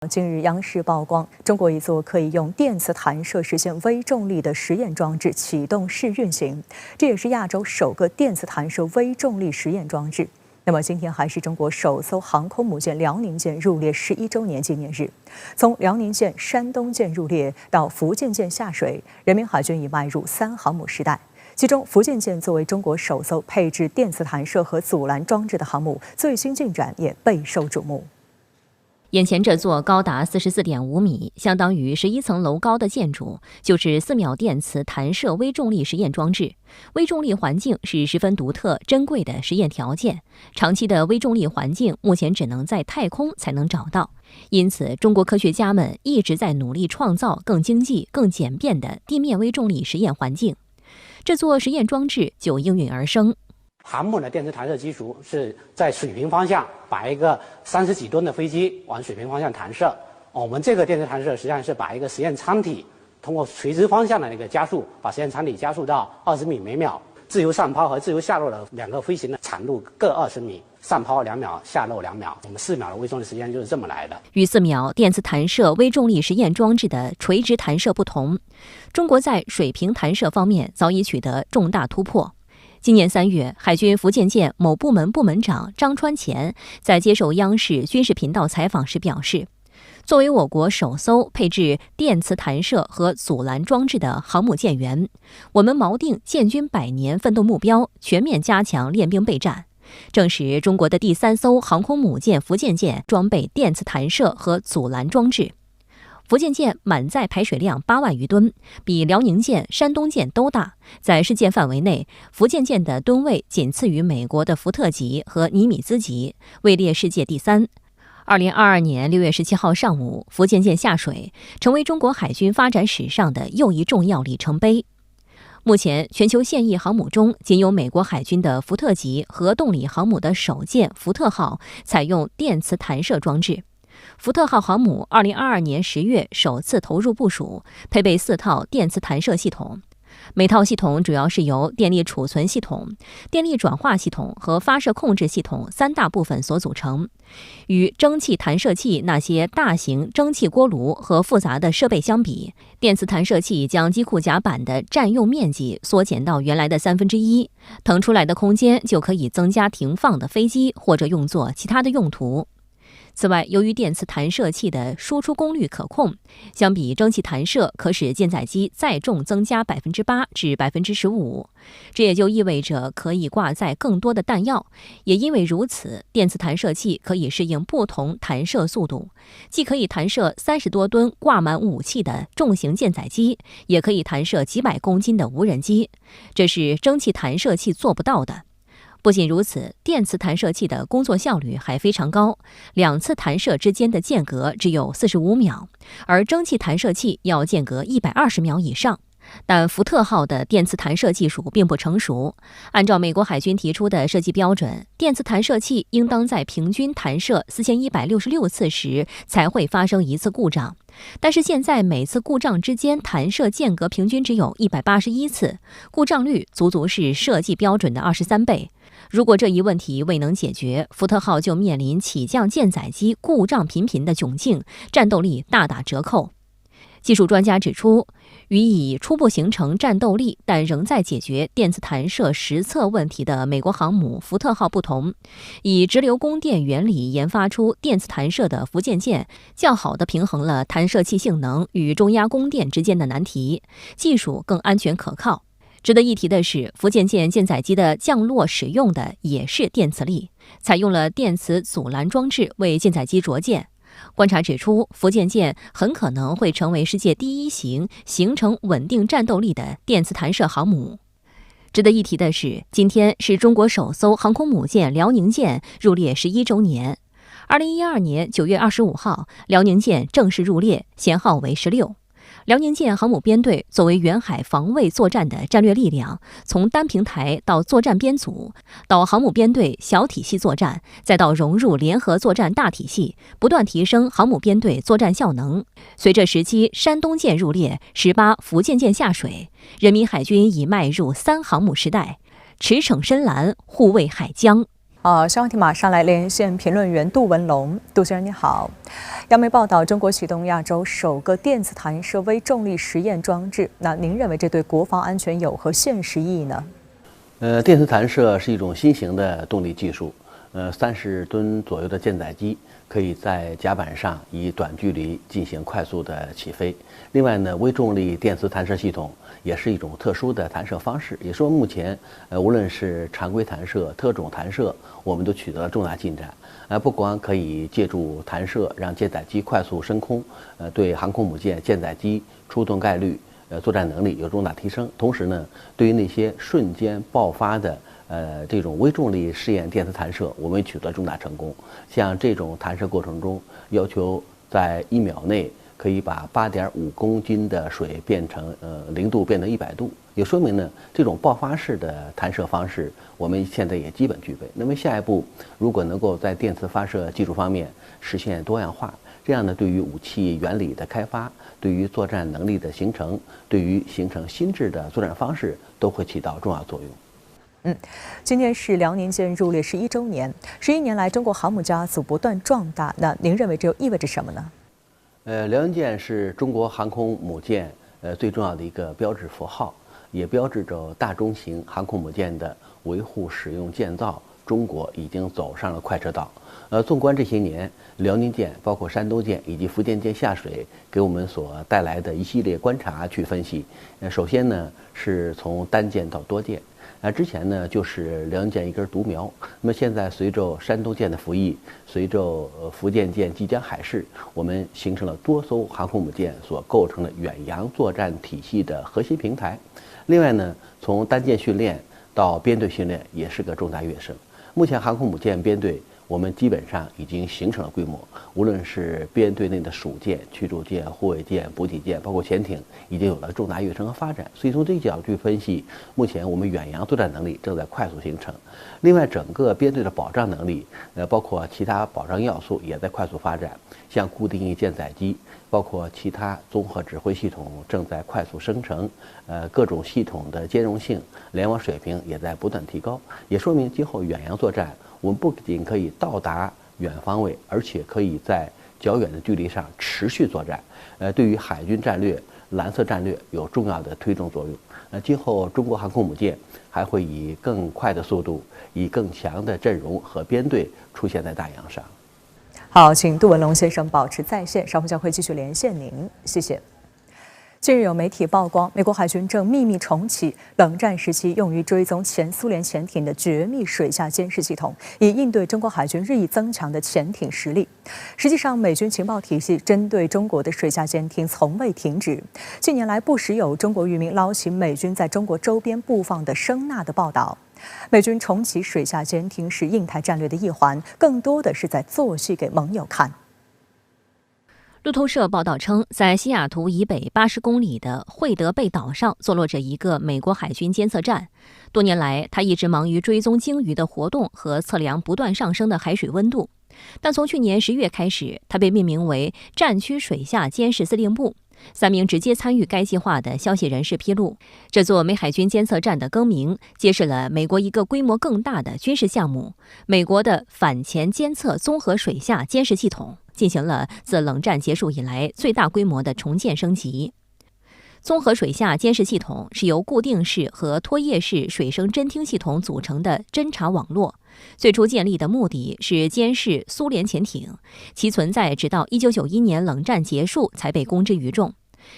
近日，央视曝光中国一座可以用电磁弹射实现微重力的实验装置启动试运行，这也是亚洲首个电磁弹射微重力实验装置。那么，今天还是中国首艘航空母舰辽宁舰入列11周年纪念日。从辽宁舰、山东舰入列到福建舰下水，人民海军已迈入3航母时代。其中，福建舰作为中国首艘配置电磁弹射和阻拦装置的航母，最新进展也备受瞩目。眼前这座高达44.5米，相当于11层楼高的建筑，就是4秒电磁弹射微重力实验装置。微重力环境是十分独特、珍贵的实验条件，长期的微重力环境目前只能在太空才能找到。因此，中国科学家们一直在努力创造更经济、更简便的地面微重力实验环境。这座实验装置就应运而生。航母的电磁弹射基础是在水平方向把一个30几吨的飞机往水平方向弹射。我们这个电磁弹射实际上是把一个实验舱体通过垂直方向的那个加速，把实验舱体加速到20米每秒。自由上抛和自由下落的2个飞行的产路各20米，上抛2秒，下落2秒。我们4秒的微重力实验就是这么来的。与4秒电磁弹射微重力实验装置的垂直弹射不同，中国在水平弹射方面早已取得重大突破。今年3月，海军福建舰某部门部门长张川前在接受央视军事频道采访时表示，作为我国首艘配置电磁弹射和阻拦装置的航母舰员，我们锚定建军100年奋斗目标，全面加强练兵备战。正是中国的第3艘航空母舰福建舰装备电磁弹射和阻拦装置。福建舰满载排水量8万余吨，比辽宁舰、山东舰都大。在世界范围内，福建舰的吨位仅次于美国的福特级和尼米兹级，位列世界第3。2022年6月17号上午，福建舰下水，成为中国海军发展史上的又一重要里程碑。目前，全球现役航母中，仅有美国海军的福特级核动力航母的首舰福特号采用电磁弹射装置。福特号航母2022年10月首次投入部署，配备4套电磁弹射系统。每套系统主要是由电力储存系统、电力转化系统和发射控制系统3大部分所组成。与蒸汽弹射器那些大型蒸汽锅炉和复杂的设备相比，电磁弹射器将机库甲板的占用面积缩减到原来的1/3，腾出来的空间就可以增加停放的飞机或者用作其他的用途。此外，由于电磁弹射器的输出功率可控，相比蒸汽弹射可使舰载机载重增加8%至15%，这也就意味着可以挂载更多的弹药。也因为如此，电磁弹射器可以适应不同弹射速度，既可以弹射30多吨挂满武器的重型舰载机，也可以弹射几百公斤的无人机，这是蒸汽弹射器做不到的。不仅如此，电磁弹射器的工作效率还非常高，2次弹射之间的间隔只有45秒，而蒸汽弹射器要间隔120秒以上。但福特号的电磁弹射技术并不成熟，按照美国海军提出的设计标准，电磁弹射器应当在平均弹射4166次时才会发生1次故障。但是现在每次故障之间弹射间隔平均只有181次，故障率足足是设计标准的23倍。如果这一问题未能解决，福特号就面临起降舰载机故障频频的窘境，战斗力大打折扣。技术专家指出，与已初步形成战斗力但仍在解决电磁弹射实测问题的美国航母福特号不同，以直流供电原理研发出电磁弹射的福建舰，较好地平衡了弹射器性能与中压供电之间的难题，技术更安全可靠。值得一提的是，福建舰舰载机的降落使用的也是电磁力，采用了电磁阻拦装置为舰载机着舰。观察指出，福建舰很可能会成为世界第1型形成稳定战斗力的电磁弹射航母。值得一提的是，今天是中国首艘航空母舰辽宁舰入列11周年。2012年9月25号，辽宁舰正式入列，舷号为16。辽宁舰航母编队作为远海防卫作战的战略力量，从单平台到作战编组，到航母编队小体系作战，再到融入联合作战大体系，不断提升航母编队作战效能。随着17山东舰入列，18福建舰下水，人民海军已迈入3航母时代，驰骋深蓝，护卫海疆。好，消息马上来连线评论员杜文龙。杜先生你好，央媒报道，中国启动亚洲首个电子弹射微重力实验装置，那您认为这对国防安全有何现实意义呢？电磁弹射是一种新型的动力技术。30吨左右的舰载机可以在甲板上以短距离进行快速的起飞。另外呢，微重力电磁弹射系统也是一种特殊的弹射方式。也说目前，无论是常规弹射、特种弹射，我们都取得了重大进展。不光可以借助弹射让舰载机快速升空，对航空母舰、舰载机出动概率、作战能力有重大提升。同时呢，对于那些瞬间爆发的这种微重力试验电磁弹射，我们取得重大成功。像这种弹射过程中，要求在1秒内可以把8.5公斤的水变成0度变成100度，也说明呢，这种爆发式的弹射方式，我们现在也基本具备。那么下一步，如果能够在电磁发射技术方面实现多样化，这样呢，对于武器原理的开发，对于作战能力的形成，对于形成新制的作战方式，都会起到重要作用。今年是辽宁舰入列11周年，11年来中国航母家族不断壮大，那您认为这又意味着什么呢？辽宁舰是中国航空母舰最重要的一个标志符号，也标志着大中型航空母舰的维护、使用、建造，中国已经走上了快车道。纵观这些年，辽宁舰、包括山东舰以及福建舰下水给我们所带来的一系列观察去分析。首先呢，是从单舰到多舰。之前呢就是辽宁舰一根独苗，那么现在随着山东舰的服役，随着福建舰即将海试，我们形成了多艘航空母舰所构成的远洋作战体系的核心平台。另外呢，从单舰训练到编队训练也是个重大跃升。目前航空母舰编队我们基本上已经形成了规模，无论是编队内的属舰、驱逐舰、护卫舰、补给舰，包括潜艇，已经有了重大跃升和发展。所以从这个角度去分析，目前我们远洋作战能力正在快速形成。另外，整个编队的保障能力，包括其他保障要素也在快速发展，像固定翼舰载机，包括其他综合指挥系统正在快速生成，各种系统的兼容性、联网水平也在不断提高，也说明今后远洋作战，我们不仅可以到达远方位，而且可以在较远的距离上持续作战，对于海军战略、蓝色战略有重要的推动作用。今后中国航空母舰还会以更快的速度，以更强的阵容和编队出现在大洋上。好，请杜文龙先生保持在线，稍后将会继续连线您，谢谢。近日有媒体曝光，美国海军正秘密重启冷战时期用于追踪前苏联潜艇的绝密水下监视系统，以应对中国海军日益增强的潜艇实力。实际上，美军情报体系针对中国的水下监听从未停止。近年来，不时有中国渔民捞起美军在中国周边布放的声呐的报道。美军重启水下监听是印太战略的一环，更多的是在做戏给盟友看。路透社报道称，在西雅图以北80公里的惠德贝岛上坐落着一个美国海军监测站。多年来，它一直忙于追踪鲸鱼的活动和测量不断上升的海水温度。但从去年10月开始，它被命名为战区水下监视司令部。3名直接参与该计划的消息人士披露，这座美海军监测站的更名揭示了美国一个规模更大的军事项目——美国的反潜监测综合水下监视系统进行了自冷战结束以来最大规模的重建升级。综合水下监视系统是由固定式和拖曳式水声侦听系统组成的侦察网络。最初建立的目的是监视苏联潜艇，其存在直到1991年冷战结束才被公之于众。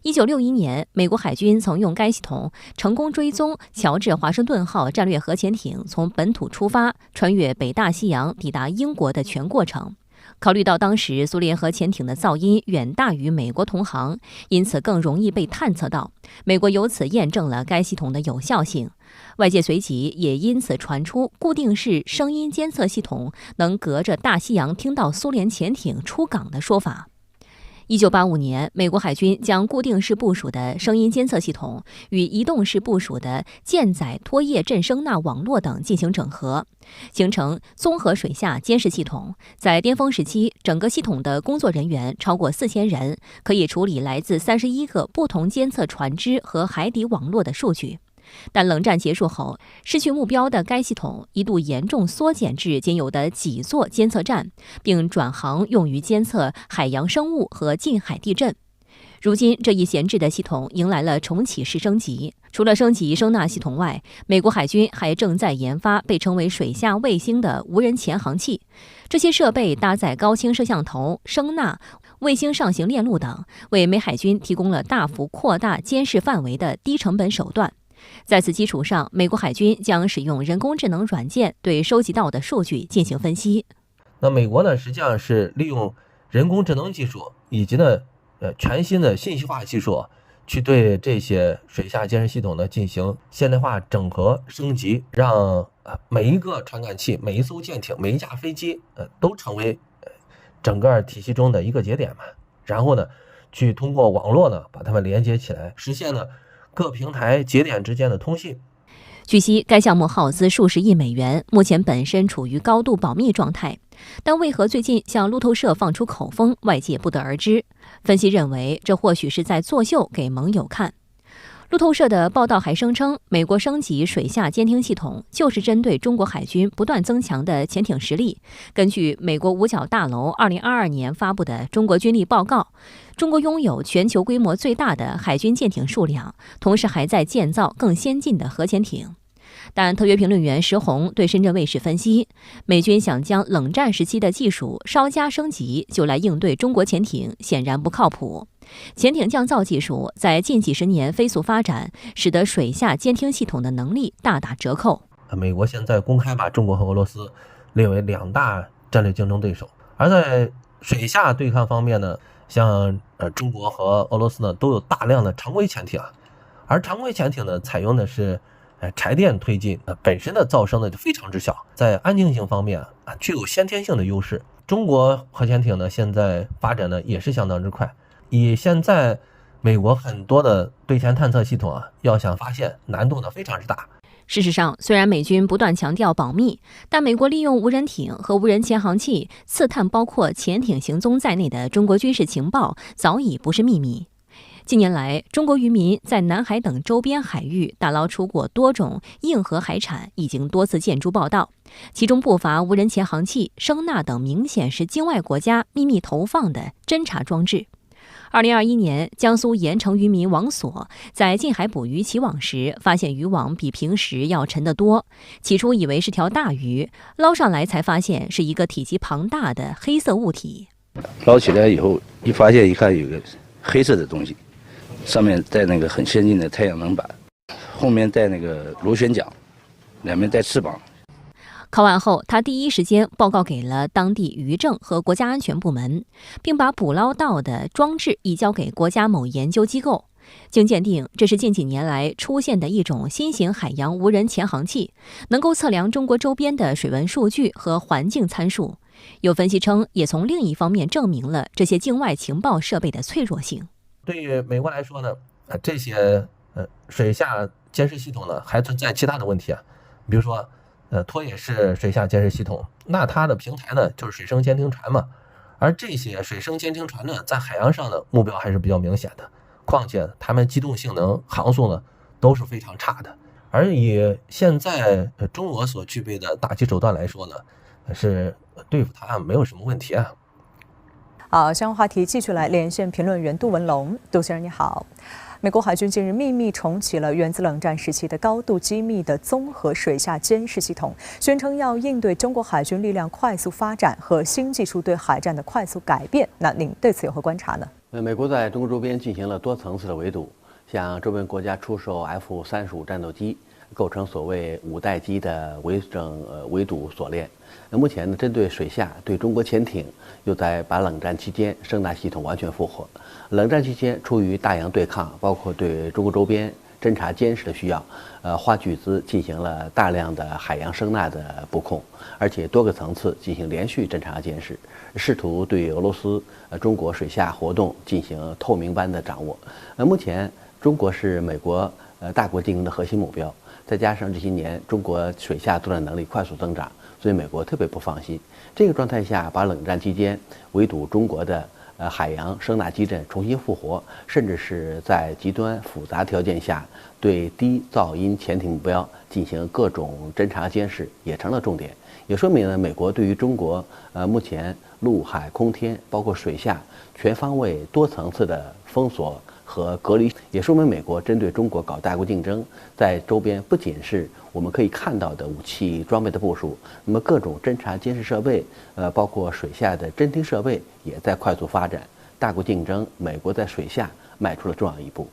1961年，美国海军曾用该系统成功追踪乔治·华盛顿号战略核潜艇从本土出发，穿越北大西洋抵达英国的全过程。考虑到当时苏联核潜艇的噪音远大于美国同行，因此更容易被探测到。美国由此验证了该系统的有效性。外界随即也因此传出固定式声音监测系统能隔着大西洋听到苏联潜艇出港的说法。1985年，美国海军将固定式部署的声音监测系统与移动式部署的舰载拖曳震声呐网络等进行整合，形成综合水下监视系统。在巅峰时期，整个系统的工作人员超过4000人，可以处理来自31个不同监测船只和海底网络的数据。但冷战结束后，失去目标的该系统一度严重缩减至仅有的几座监测站，并转行用于监测海洋生物和近海地震。如今，这一闲置的系统迎来了重启式升级。除了升级声纳系统外，美国海军还正在研发被称为水下卫星的无人潜航器。这些设备搭载高清摄像头、声纳、卫星上行链路等，为美海军提供了大幅扩大监视范围的低成本手段。在此基础上，美国海军将使用人工智能软件对收集到的数据进行分析。那美国呢，实际上是利用人工智能技术以及呢全新的信息化技术，去对这些水下监视系统呢进行现代化整合升级，让每一个传感器、每一艘舰艇、每一架飞机都成为整个体系中的一个节点嘛。然后呢，去通过网络呢把它们连接起来，实现了各平台节点之间的通信。据悉，该项目耗资数十亿美元，目前本身处于高度保密状态。但为何最近向路透社放出口风，外界不得而知。分析认为，这或许是在作秀给盟友看。路透社的报道还声称，美国升级水下监听系统就是针对中国海军不断增强的潜艇实力。根据美国五角大楼2022年发布的中国军力报告，中国拥有全球规模最大的海军舰艇数量，同时还在建造更先进的核潜艇。但特约评论员石红对深圳卫视分析，美军想将冷战时期的技术稍加升级，就来应对中国潜艇，显然不靠谱。潜艇降噪技术在近几十年飞速发展，使得水下监听系统的能力大打折扣。美国现在公开把中国和俄罗斯列为2大战略竞争对手，而在水下对抗方面呢，像中国和俄罗斯呢都有大量的常规潜艇，而常规潜艇呢采用的是柴电推进，本身的噪声呢就非常之小，在安静性方面具有先天性的优势。中国核潜艇呢现在发展呢也是相当之快，以现在美国很多的对潜探测系统要想发现难度呢非常之大。事实上，虽然美军不断强调保密，但美国利用无人艇和无人潜航器刺探包括潜艇行踪在内的中国军事情报，早已不是秘密。近年来，中国渔民在南海等周边海域打捞出过多种硬核海产，已经多次见诸报道，其中不乏无人潜航器、声纳等明显是境外国家秘密投放的侦察装置。2021年，江苏盐城渔民王所在近海捕鱼起网时，发现渔网比平时要沉得多。起初以为是条大鱼，捞上来才发现是一个体积庞大的黑色物体。捞起来以后，一发现一看有个黑色的东西，上面带那个很先进的太阳能板，后面带那个螺旋桨，两边带翅膀。考完后，他第一时间报告给了当地渔政和国家安全部门，并把捕捞到的装置移交给国家某研究机构。经鉴定，这是近几年来出现的一种新型海洋无人潜航器，能够测量中国周边的水文数据和环境参数。有分析称，也从另一方面证明了这些境外情报设备的脆弱性。对于美国来说呢，这些水下监视系统呢还存在其他的问题比如说拖野式水下监视系统，那它的平台呢就是水声监听船嘛，而这些水声监听船呢在海洋上的目标还是比较明显的，况且它们机动性能、航速呢都是非常差的。而以现在中俄所具备的打击手段来说呢，是对付它没有什么问题好，相关话题继续来连线评论员杜文龙。杜先生你好。美国海军近日秘密重启了源自冷战时期的高度机密的综合水下监视系统，宣称要应对中国海军力量快速发展和新技术对海战的快速改变。那您对此有何观察呢？美国在中国周边进行了多层次的围堵，向周边国家出售 F-35战斗机，构成所谓5代机的围堵锁链。目前呢，针对水下对中国潜艇，又在把冷战期间声纳系统完全复活。冷战期间，出于大洋对抗，包括对中国周边侦察监视的需要，花巨资进行了大量的海洋声纳的布控，而且多个层次进行连续侦察监视，试图对俄罗斯、中国水下活动进行透明般的掌握。目前中国是美国大国经营的核心目标，再加上这些年中国水下作战能力快速增长，所以美国特别不放心。这个状态下，把冷战期间围堵中国的海洋声纳基阵重新复活，甚至是在极端复杂条件下对低噪音潜艇目标进行各种侦察监视，也成了重点。也说明了美国对于中国目前陆海空天包括水下全方位多层次的封锁和隔离，也说明美国针对中国搞大国竞争，在周边不仅是我们可以看到的武器装备的部署，那么各种侦察监视设备，包括水下的侦听设备也在快速发展。大国竞争，美国在水下迈出了重要一步。